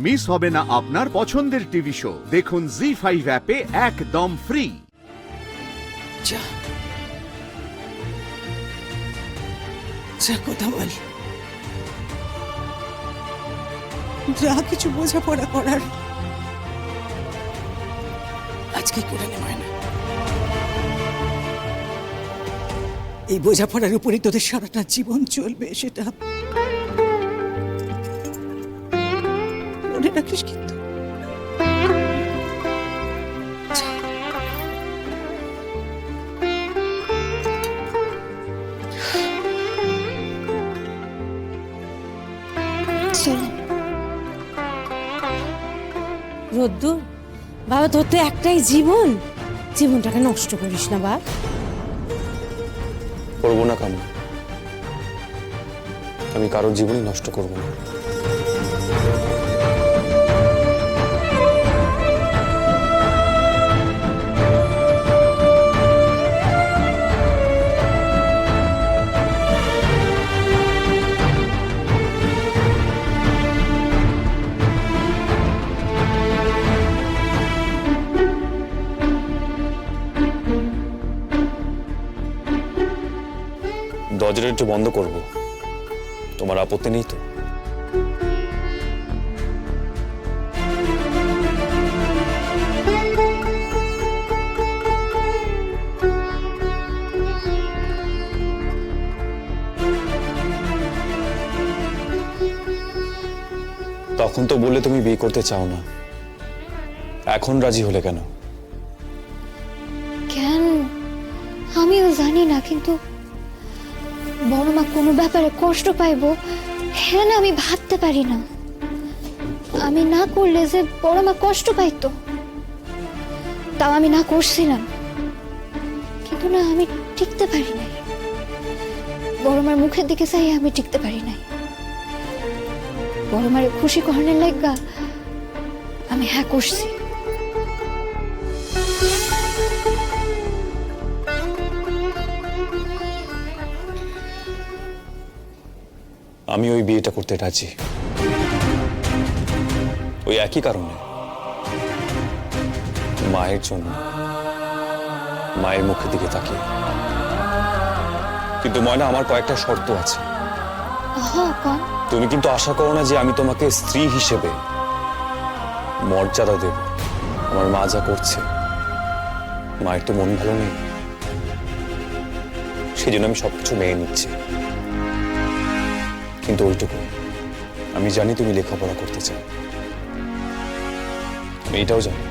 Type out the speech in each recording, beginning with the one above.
Miss হবে না আপনার পছন্দের টিভি শো। দেখুন জি5 অ্যাপে একদম ফ্রি। যা যা কথা বল, যা কিছু বোঝাপড়া করার আজকে করে নেওয়া না। এই বোঝাপড়ার উপরই তোদের সারাটা জীবন চলবে, সেটা মনে রাখিস কিন্তু। রোদ্দুর বাবা, তোর তো একটাই জীবন, জীবনটাকে নষ্ট করিস না বাবা। করবো না কাম, আমি কারোর জীবনই নষ্ট করবো না। দরজাটা একটু বন্ধ করবো, তোমার আপত্তি নেই তো? তখন তো বললে তুমি বিয়ে করতে চাও না, এখন রাজি হলে কেন? কেন আমিও জানি না, কিন্তু বড় মা কোনো ব্যাপারে কষ্ট পাইবো হ্যাঁ না, আমি ভাবতে পারি না। আমি না করলে যে বড় মা কষ্ট পাইতো, তাও আমি না করছিলাম। কিন্তু না, আমি টিকতে পারি নাই। বড় মার মুখের দিকে চাই আমি টিকতে পারি নাই। বড় মারে খুশি করানোর লাগা আমি হ্যাঁ করছি। আমি ওই বিয়েটা করতে রাজি, ওই একই কারণে, মায়ের জন্য, মায়ের মুখের দিকে তাকিয়ে। কিন্তু ময়না, আমার কয়েকটা শর্ত আছে। তুমি কিন্তু আশা করো না যে আমি তোমাকে স্ত্রী হিসেবে মর্যাদা দেব। আমার মা যা করছে, মায়ের তো মন ভালো নেই, সেই জন্য আমি সবকিছু মেনে নিচ্ছি। কিন্তু ওইটুকু, আমি জানি তুমি লেখাপড়া করতে চাও, আমি এটাও জানি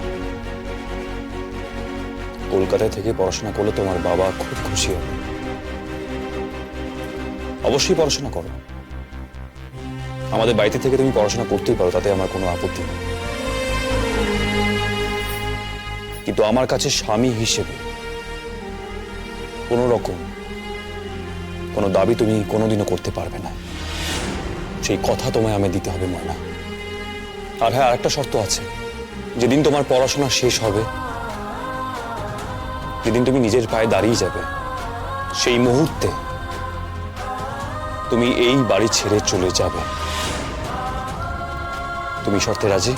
কলকাতায় থেকে পড়াশোনা করলে তোমার বাবা খুব খুশি হবে। অবশ্যই পড়াশোনা করো, আমাদের বাড়িতে থেকে তুমি পড়াশোনা করতেই পারো, তাতে আমার কোনো আপত্তি নেই। কিন্তু আমার কাছে স্বামী হিসেবে কোনো রকম কোনো দাবি তুমি কোনোদিনও করতে পারবে না, সেই কথা তোমায় আমি দিতে হবে ময়না। আর হ্যাঁ, আরেকটা শর্ত আছে, যেদিন তোমার পড়াশোনা শেষ হবে, যেদিন তুমি নিজের পায়ে দাঁড়িয়ে যাবে, সেই মুহূর্তে তুমি এই বাড়ি ছেড়ে চলে যাবে। তুমি শর্তে রাজি?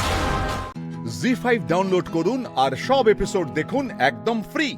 জি5 ডাউনলোড করুন আর সব এপিসোড দেখুন একদম ফ্রি।